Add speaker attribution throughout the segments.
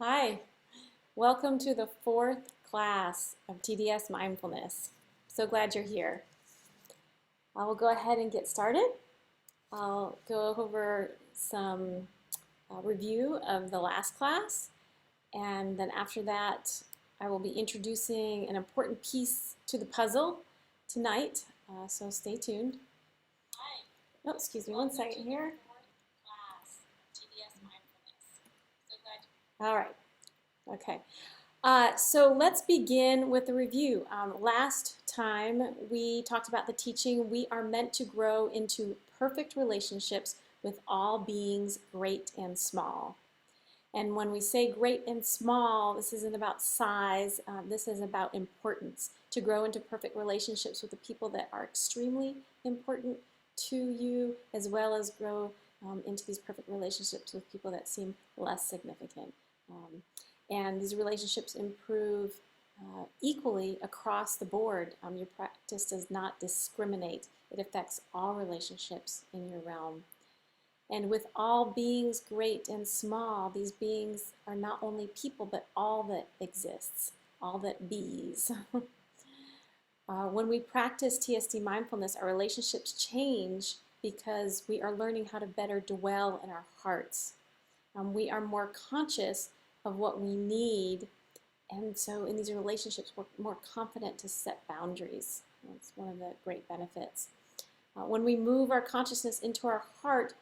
Speaker 1: Hi, welcome to the fourth class of TDS Mindfulness. So glad you're here. I will go ahead and get started. I'll go over some review of the last class, and then after that, I will be introducing an important piece to the puzzle tonight, so stay tuned. Hi. Oh, excuse me one second here. Class of TDS Mindfulness. So glad. All right. Okay. So let's begin with a review. Last time we talked about the teaching, we are meant to grow into perfect relationships with all beings, great and small. And when we say great and small, this isn't about size, this is about importance. To grow into perfect relationships with the people that are extremely important to you, as well as grow into these perfect relationships with people that seem less significant. And these relationships improve equally across the board. Your practice does not discriminate. It affects all relationships in your realm. And with all beings, great and small, these beings are not only people, but all that exists, all that bees. When we practice TSD mindfulness, our relationships change because we are learning how to better dwell in our hearts. We are more conscious of what we need, and so in these relationships we're more confident to set boundaries. That's one of the great benefits. When we move our consciousness into our heart,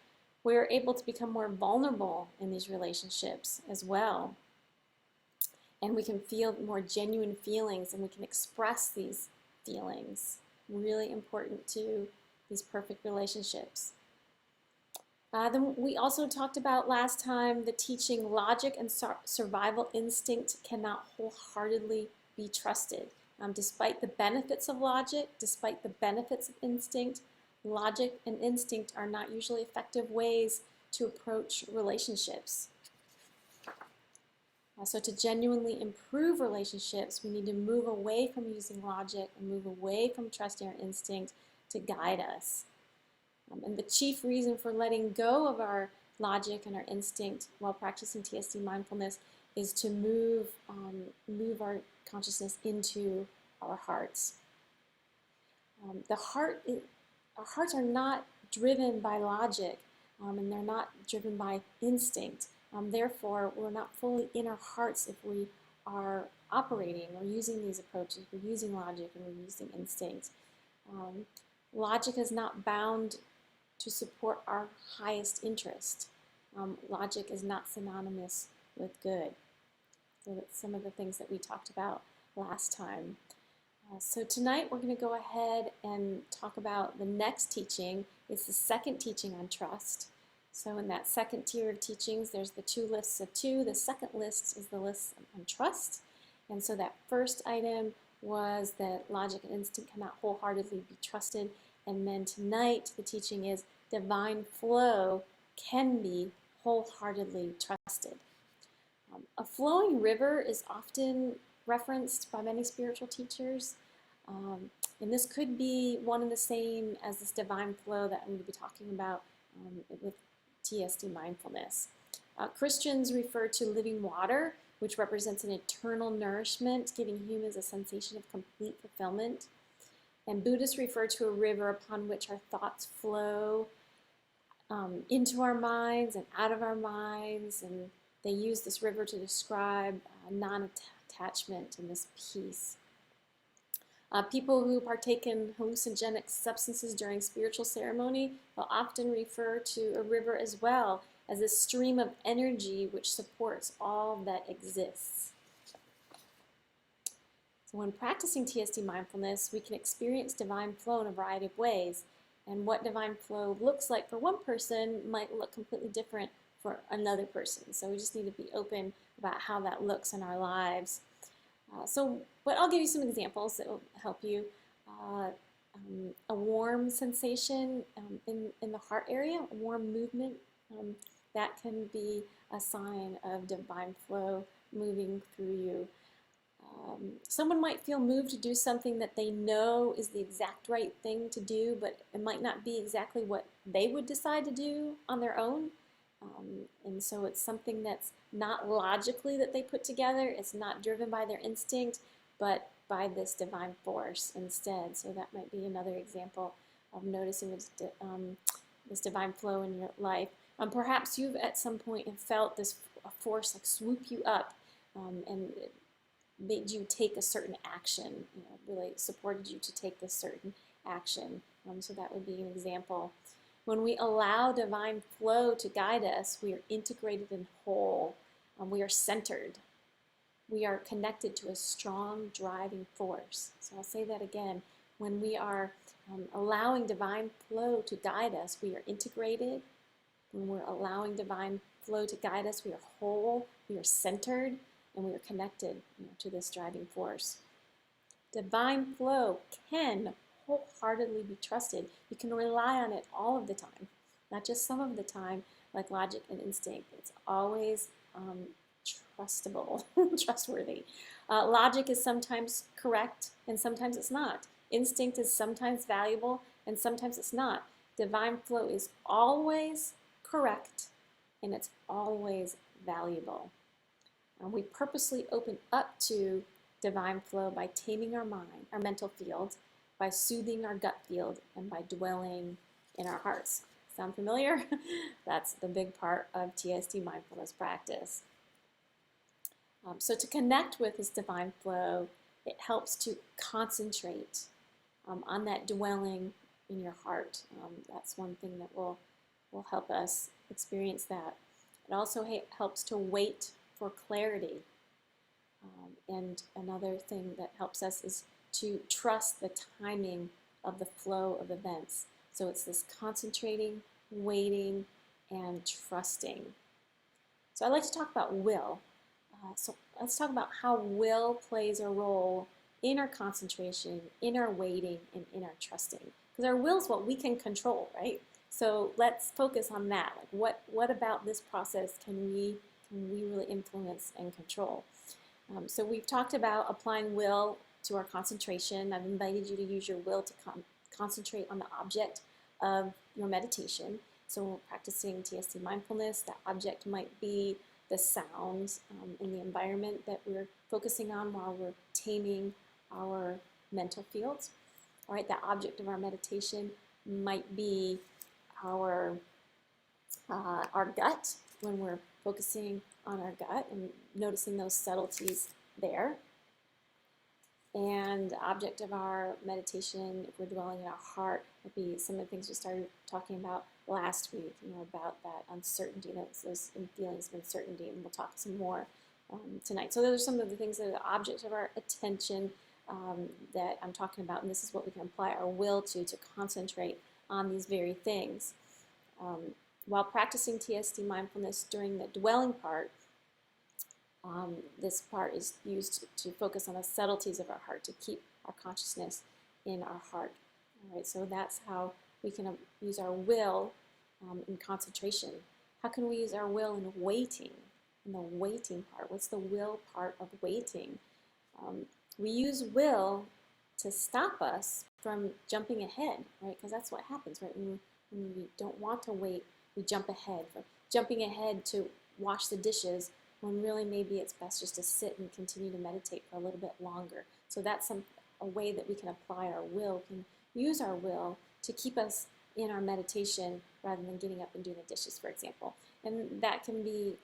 Speaker 1: we are able to become more vulnerable in these relationships as well, and we can feel more genuine feelings, and we can express these feelings. Really important to these perfect relationships. Then we also talked about last time the teaching logic and survival instinct cannot wholeheartedly be trusted. Despite the benefits of logic, despite the benefits of instinct, logic and instinct are not usually effective ways to approach relationships. So to genuinely improve relationships, we need to move away from using logic and move away from trusting our instinct to guide us. And the chief reason for letting go of our logic and our instinct while practicing TSD mindfulness is to move our consciousness into our hearts. Our hearts are not driven by logic, and they're not driven by instinct. Therefore, we're not fully in our hearts if we are operating or using these approaches. We're using logic and we're using instinct. Logic is not bound to support our highest interest. Logic is not synonymous with good. So that's some of the things that we talked about last time. So tonight we're going to go ahead and talk about the next teaching. It's the second teaching on trust. So in that second tier of teachings, there's the two lists of two. The second list is the list on trust. And so that first item was that logic and instinct cannot wholeheartedly be trusted. And then tonight, the teaching is divine flow can be wholeheartedly trusted. A flowing river is often referenced by many spiritual teachers. And this could be one and the same as this divine flow that I'm going to be talking about with TSD mindfulness. Christians refer to living water, which represents an eternal nourishment, giving humans a sensation of complete fulfillment. And Buddhists refer to a river upon which our thoughts flow into our minds and out of our minds, and they use this river to describe non-attachment and this peace. People who partake in hallucinogenic substances during spiritual ceremony will often refer to a river as well as a stream of energy which supports all that exists. So when practicing TSD mindfulness, we can experience divine flow in a variety of ways. And what divine flow looks like for one person might look completely different for another person. So we just need to be open about how that looks in our lives. But I'll give you some examples that will help you. A warm sensation in the heart area, a warm movement, that can be a sign of divine flow moving through you. Someone might feel moved to do something that they know is the exact right thing to do, but it might not be exactly what they would decide to do on their own. And so it's something that's not logically that they put together. It's not driven by their instinct, but by this divine force instead. So that might be another example of noticing this divine flow in your life. Perhaps you've at some point have felt this force like swoop you up and made you take a certain action, really supported you to take this certain action. So that would be an example. When we allow divine flow to guide us, we are integrated and whole. We are centered. We are connected to a strong driving force. So I'll say that again. When we are allowing divine flow to guide us, we are integrated. When we're allowing divine flow to guide us, we are whole, we are centered, and we are connected to this driving force. Divine flow can wholeheartable be trusted. You can rely on it all of the time, not just some of the time, like logic and instinct. It's always trustable, trustworthy. Logic is sometimes correct and sometimes it's not. Instinct is sometimes valuable and sometimes it's not. Divine flow is always correct and it's always valuable. We purposely open up to divine flow by taming our mind, our mental field, by soothing our gut field, and by dwelling in our hearts. Sound familiar? That's the big part of TST mindfulness practice. So to connect with this divine flow, it helps to concentrate on that dwelling in your heart. That's one thing that will help us experience that. It also helps to wait for clarity. And another thing that helps us is to trust the timing of the flow of events. So it's this concentrating, waiting, and trusting. So I'd like to talk about will. So let's talk about how will plays a role in our concentration, in our waiting, and in our trusting. Because our will is what we can control, right? So let's focus on that. Like what about this process can we really influence and control? So we've talked about applying will to our concentration. I've invited you to use your will to concentrate on the object of your meditation. So when we're practicing TST mindfulness, that object might be the sounds in the environment that we're focusing on while we're taming our mental fields. All right, that object of our meditation might be our gut, when we're focusing on our gut and noticing those subtleties there. And the object of our meditation, if we're dwelling in our heart, would be some of the things we started talking about last week, about that uncertainty, those feelings of uncertainty, and we'll talk some more tonight. So those are some of the things that are the objects of our attention that I'm talking about, and this is what we can apply our will to concentrate on these very things. While practicing TST mindfulness during the dwelling part, this part is used to focus on the subtleties of our heart, to keep our consciousness in our heart. All right, so that's how we can use our will in concentration. How can we use our will in waiting? In the waiting part, what's the will part of waiting? We use will to stop us from jumping ahead, right? Because that's what happens, right? When we don't want to wait, we jump ahead. Jumping ahead to wash the dishes when really maybe it's best just to sit and continue to meditate for a little bit longer. So that's a way that we can apply our will, can use our will to keep us in our meditation rather than getting up and doing the dishes, for example. And that can be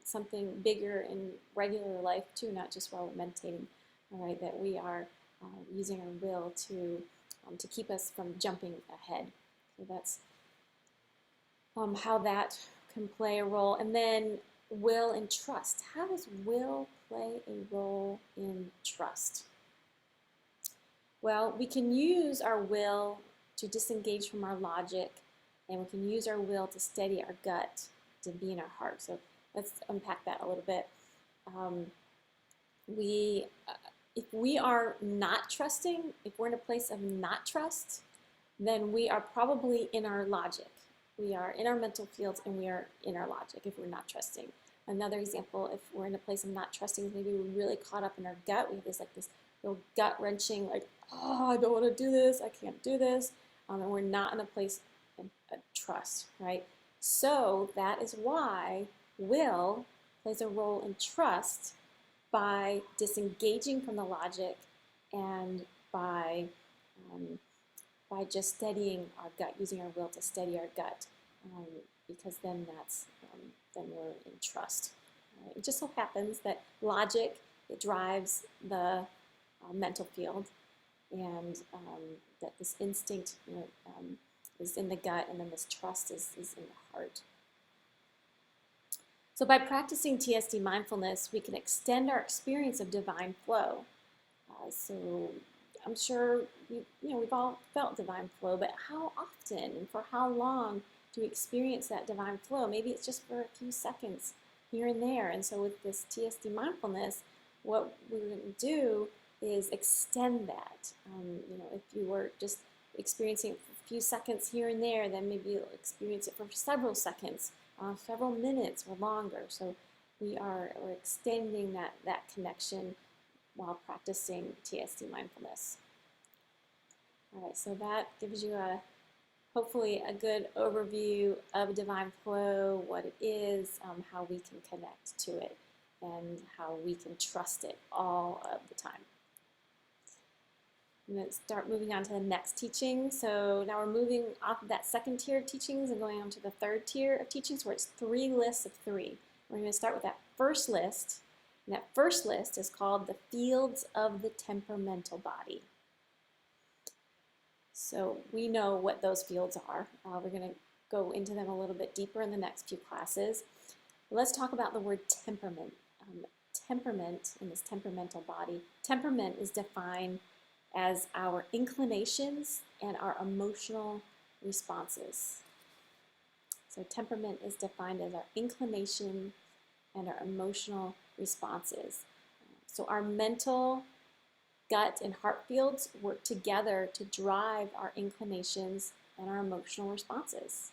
Speaker 1: something bigger in regular life too, not just while we're meditating, all right, that we are using our will to keep us from jumping ahead. So that's how that can play a role. And then will and trust. How does will play a role in trust? Well, we can use our will to disengage from our logic, and we can use our will to steady our gut, to be in our heart. So let's unpack that a little bit. If we are not trusting, if we're in a place of not trust, then we are probably in our logic. We are in our mental fields and we are in our logic if we're not trusting. Another example, if we're in a place of not trusting, maybe we're really caught up in our gut. We have this real gut-wrenching, oh, I don't want to do this, I can't do this, and we're not in a place of trust, right? So that is why will plays a role in trust by disengaging from the logic and by um, just steadying our gut, using our will to steady our gut, um, because then we're in trust. It just so happens that logic, it drives the mental field, and that this instinct, is in the gut, and then this trust is in the heart. So by practicing TSD mindfulness, we can extend our experience of divine flow. So I'm sure we've all felt divine flow, but how often and for how long do we experience that divine flow? Maybe it's just for a few seconds here and there. And so with this TSD mindfulness, what we're going to do is extend that. If you were just experiencing it for a few seconds here and there, then maybe you'll experience it for several seconds, several minutes or longer. So we're extending that connection while practicing TSD mindfulness. All right, so that gives you hopefully a good overview of divine flow, what it is, how we can connect to it, and how we can trust it all of the time. I'm going to start moving on to the next teaching. So now we're moving off of that second tier of teachings and going on to the third tier of teachings, where it's 3 lists of 3. We're going to start with that first list. And that first list is called the fields of the temperamental body. So we know what those fields are. We're going to go into them a little bit deeper in the next few classes. But let's talk about the word temperament. Temperament in this temperamental body. Temperament is defined as our inclinations and our emotional responses. So temperament is defined as our inclination and our emotional responses. So our mental, gut, and heart fields work together to drive our inclinations and our emotional responses.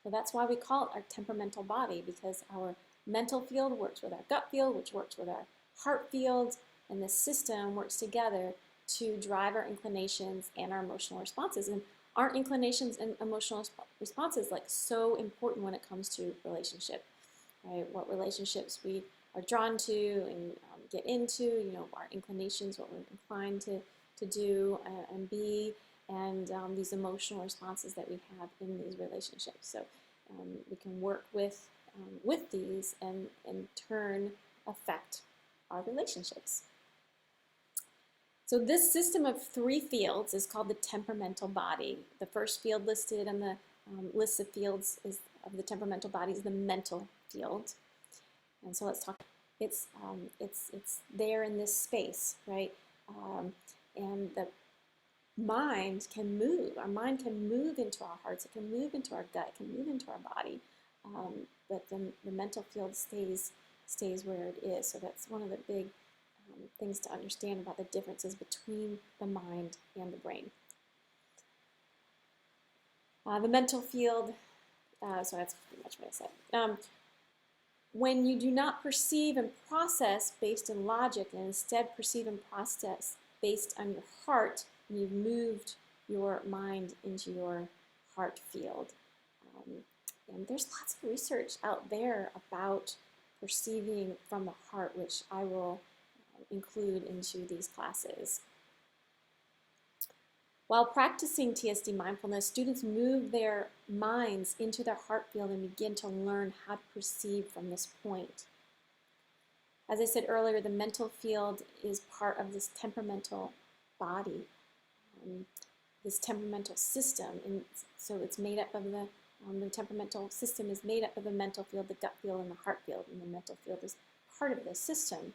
Speaker 1: So that's why we call it our temperamental body, because our mental field works with our gut field, which works with our heart field, and this system works together to drive our inclinations and our emotional responses. And aren't inclinations and emotional responses like so important when it comes to relationship? Right? What relationships we are drawn to and get into, our inclinations, what we're inclined to do and be, and these emotional responses that we have in these relationships. So we can work with these and in turn affect our relationships. So this system of 3 fields is called the temperamental body. The first field listed on the list of fields of the temperamental body is the mental field. And so let's talk. It's there in this space, right? And the mind can move. Our mind can move into our hearts. It can move into our gut. It can move into our body. But then the mental field stays where it is. So that's one of the big things to understand about the differences between the mind and the brain. The mental field, so that's pretty much what I said. When you do not perceive and process based in logic and instead perceive and process based on your heart, you've moved your mind into your heart field. And there's lots of research out there about perceiving from the heart, which I will include into these classes. While practicing TSD mindfulness, students move their minds into their heart field and begin to learn how to perceive from this point. As I said earlier, the mental field is part of this temperamental body, this temperamental system, and so it's made up of the temperamental system is made up of the mental field, the gut field, and the heart field, and the mental field is part of this system.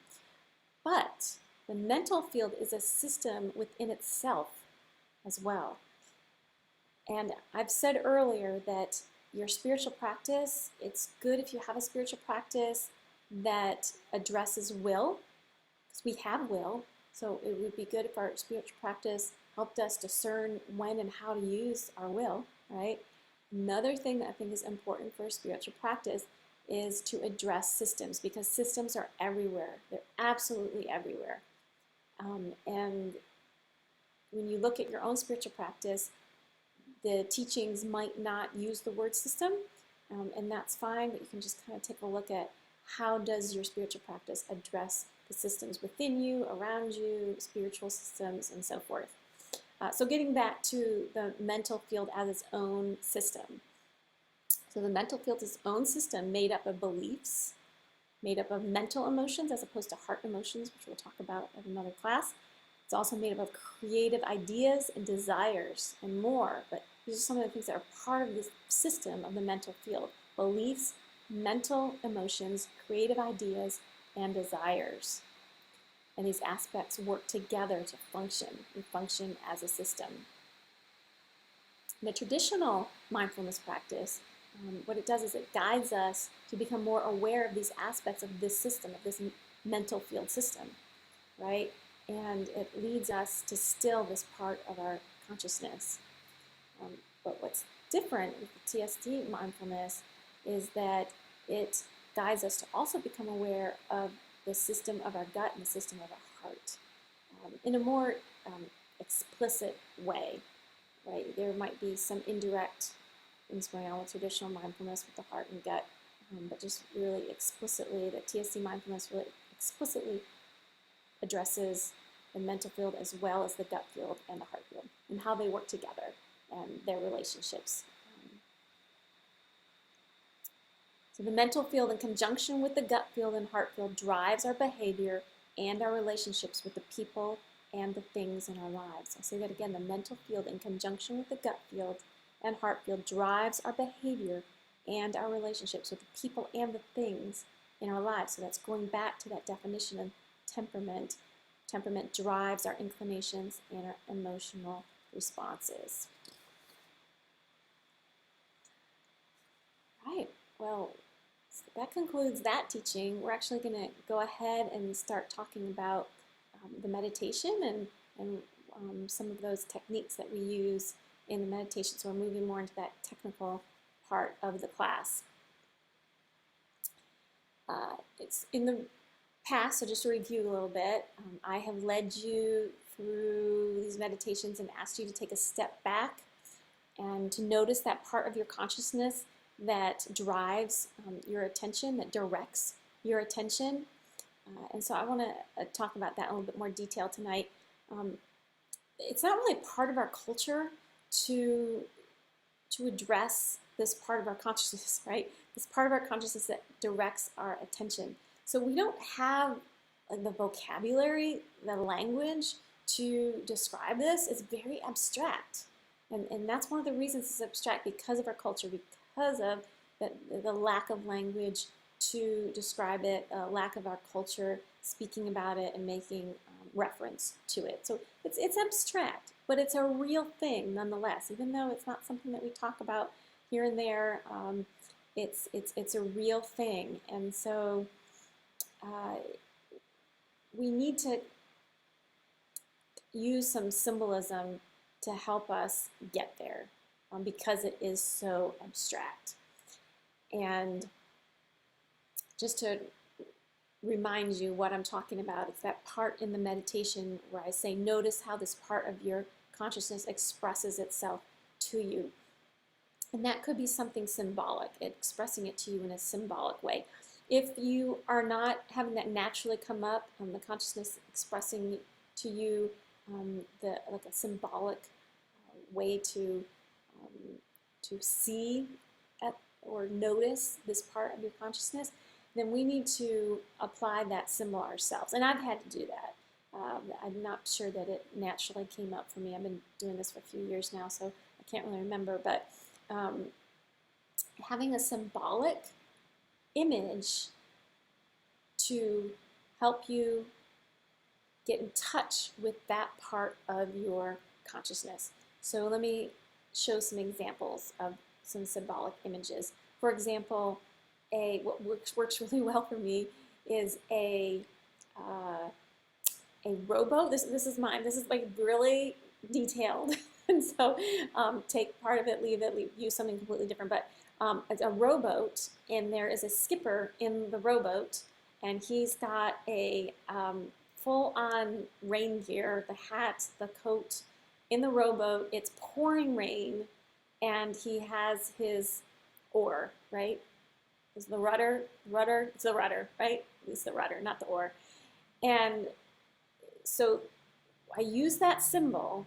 Speaker 1: But the mental field is a system within itself as well. And I've said earlier that your spiritual practice, it's good if you have a spiritual practice that addresses will, because we have will. So it would be good if our spiritual practice helped us discern when and how to use our will, right? Another thing that I think is important for a spiritual practice is to address systems, because systems are everywhere. They're absolutely everywhere. And when you look at your own spiritual practice, the teachings might not use the word system, and that's fine, but you can just kind of take a look at how does your spiritual practice address the systems within you, around you, spiritual systems, and so forth. So getting back to the mental field as its own system. So the mental field is its own system made up of beliefs, made up of mental emotions as opposed to heart emotions, which we'll talk about in another class. It's also made up of creative ideas and desires and more, but these are some of the things that are part of the system of the mental field: beliefs, mental emotions, creative ideas, and desires. And these aspects work together to function as a system. In the traditional mindfulness practice, what it does is it guides us to become more aware of these aspects of this system, of this mental field system, right? And it leads us to still this part of our consciousness. But what's different with the TSD mindfulness is that it guides us to also become aware of the system of our gut and the system of our heart in a more explicit way, right? There might be some indirect things going on with traditional mindfulness with the heart and gut, but just really explicitly, the TSD mindfulness really explicitly addresses the mental field as well as the gut field and the heart field, and how they work together and their relationships. So the mental field in conjunction with the gut field and heart field drives our behavior and our relationships with the people and the things in our lives. I'll say that again: the mental field in conjunction with the gut field and heart field drives our behavior and our relationships with the people and the things in our lives. So that's going back to that definition of temperament. Temperament drives our inclinations and our emotional responses. Right, well, so that concludes that teaching. We're actually going to go ahead and start talking about the meditation and some of those techniques that we use in the meditation. So we're moving more into that technical part of the class. It's in the past, so just to review a little bit, I have led you through these meditations and asked you to take a step back and to notice that part of your consciousness that drives your attention, that directs your attention. And so I want to talk about that in a little bit more detail tonight. It's not really part of our culture to address this part of our consciousness, right? This part of our consciousness that directs our attention. So we don't have the vocabulary, the language to describe this. It's very abstract. And that's one of the reasons it's abstract, because of our culture, because of the lack of language to describe it, lack of our culture speaking about it and making reference to it. So it's abstract, but it's a real thing nonetheless. Even though it's not something that we talk about here and there, it's a real thing. And so we need to use some symbolism to help us get there, because it is so abstract. And just to remind you what I'm talking about, it's that part in the meditation where I say, notice how this part of your consciousness expresses itself to you. And that could be something symbolic, expressing it to you in a symbolic way. If you are not having that naturally come up, the consciousness expressing to you like a symbolic way to see or notice this part of your consciousness, then we need to apply that symbol ourselves. And I've had to do that. I'm not sure that it naturally came up for me. I've been doing this for a few years now, so I can't really remember. But having a symbolic image to help you get in touch with that part of your consciousness. So let me show some examples of some symbolic images. For example, what works really well for me is a rowboat. This is mine. This is like really detailed, and so take part of it, use something completely different. But it's a rowboat, and there is a skipper in the rowboat, and he's got a full-on rain gear, the hat, the coat, in the rowboat. It's pouring rain, and he has his oar, right? Is the rudder, it's the rudder, right? It's the rudder, not the oar. And so I use that symbol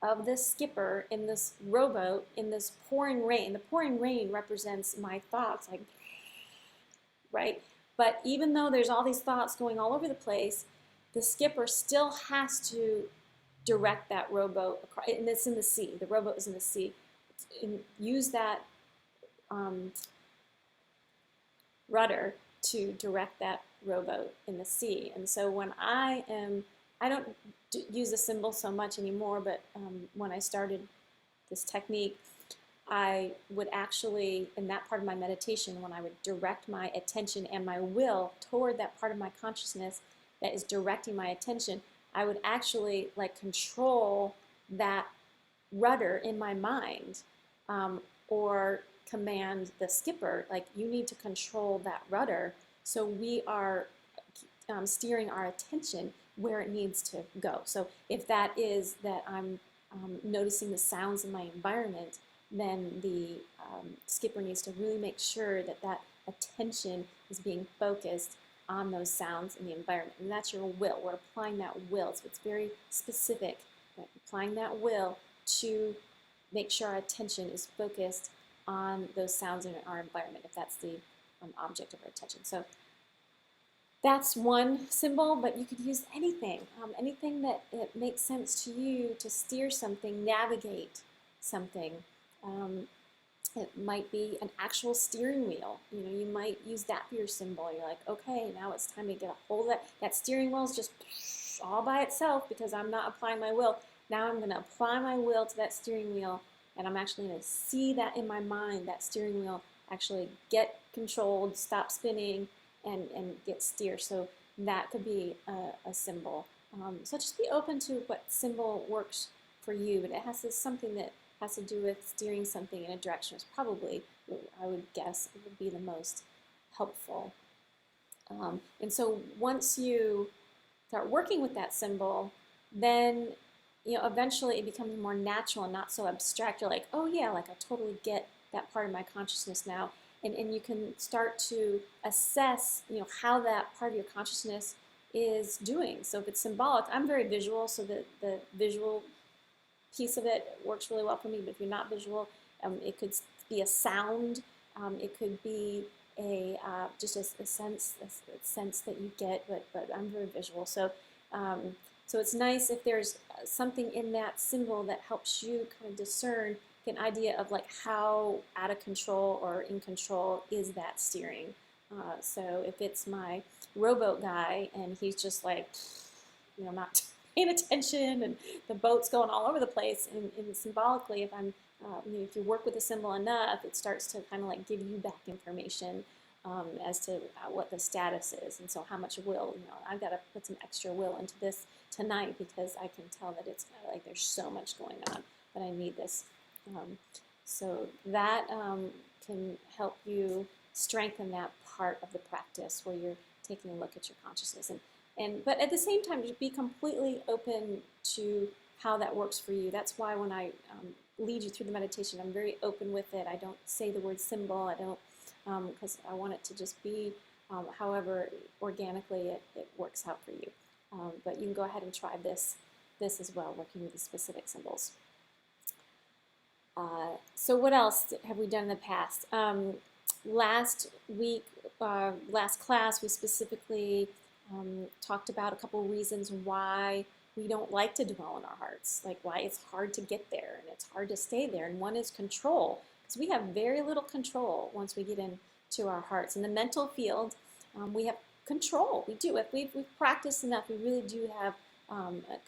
Speaker 1: of this skipper in this rowboat in this pouring rain. The pouring rain represents my thoughts, like, right? But even though there's all these thoughts going all over the place, the skipper still has to direct that rowboat across, and it's in the sea. The rowboat is in the sea. And use that rudder to direct that rowboat in the sea. And so when I don't use the symbol so much anymore, but when I started this technique, I would actually, in that part of my meditation, when I would direct my attention and my will toward that part of my consciousness that is directing my attention, I would actually like control that rudder in my mind, or command the skipper, like, you need to control that rudder so we are steering our attention where it needs to go. So if that is that I'm noticing the sounds in my environment, then the skipper needs to really make sure that that attention is being focused on those sounds in the environment. And that's your will. We're applying that will. So it's very specific. Right? Applying that will to make sure our attention is focused on those sounds in our environment, if that's the object of our attention. So that's one symbol, but you could use anything, anything that it makes sense to you to steer something, navigate something. It might be an actual steering wheel. You know, you might use that for your symbol. You're like, okay, now it's time to get a hold of that. That steering wheel is just all by itself because I'm not applying my will. Now I'm going to apply my will to that steering wheel, and I'm actually going to see that in my mind, that steering wheel actually get controlled, stop spinning, and get steer. So that could be a symbol. So just be open to what symbol works for you, but it has to something that has to do with steering something in a direction. Is probably, I would guess, it would be the most helpful. And so once you start working with that symbol, then eventually it becomes more natural and not so abstract. You're like, oh yeah, like I totally get that part of my consciousness now. And you can start to assess, how that part of your consciousness is doing. So if it's symbolic, I'm very visual, so the visual piece of it works really well for me. But if you're not visual, it could be a sound. It could be just a sense that you get. But I'm very visual, so so it's nice if there's something in that symbol that helps you kind of discern an idea of like how out of control or in control is that steering. So if it's my rowboat guy and he's just like, not paying attention and the boat's going all over the place, and symbolically, if I'm, if you work with the symbol enough, it starts to kind of like give you back information as to what the status is. And so how much will, I've got to put some extra will into this tonight because I can tell that it's kind of like there's so much going on, but I need this. So that can help you strengthen that part of the practice where you're taking a look at your consciousness. But at the same time, just be completely open to how that works for you. That's why when I lead you through the meditation, I'm very open with it. I don't say the word symbol. I don't, because I want it to just be however organically it works out for you. But you can go ahead and try this as well, working with the specific symbols. So what else have we done in the past? Last week, last class, we specifically talked about a couple reasons why we don't like to dwell in our hearts, like why it's hard to get there and it's hard to stay there. And one is control, because we have very little control once we get into our hearts. In the mental field, we have control. We do. If we've practiced enough, we really do have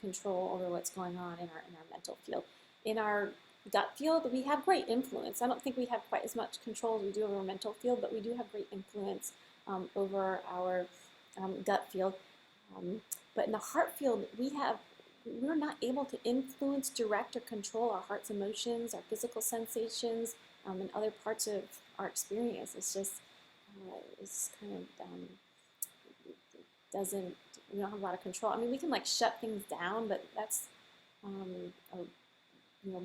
Speaker 1: control over what's going on in our mental field. In our gut field, we have great influence. I don't think we have quite as much control as we do over our mental field, but we do have great influence over our gut field. But in the heart field, we're not able to influence, direct, or control our heart's emotions, our physical sensations, and other parts of our experience. It's just, it's kind of, we don't have a lot of control. I mean, we can like shut things down, but that's,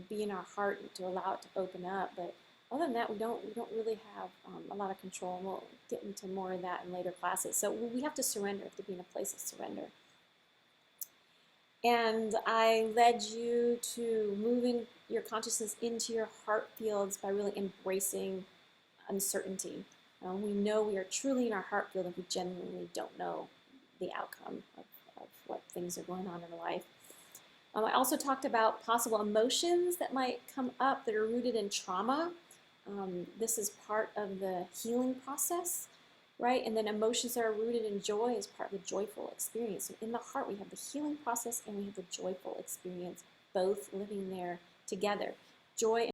Speaker 1: be in our heart to allow it to open up. But other than that, we don't really have a lot of control, and we'll get into more of that in later classes. So we have to surrender, we have to be in a place of surrender. And I led you to moving your consciousness into your heart fields by really embracing uncertainty. We know we are truly in our heart field if we genuinely don't know the outcome of what things are going on in our life. I also talked about possible emotions that might come up that are rooted in trauma. This is part of the healing process, right? And then emotions that are rooted in joy is part of the joyful experience. So in the heart, we have the healing process and we have the joyful experience, both living there together. Joy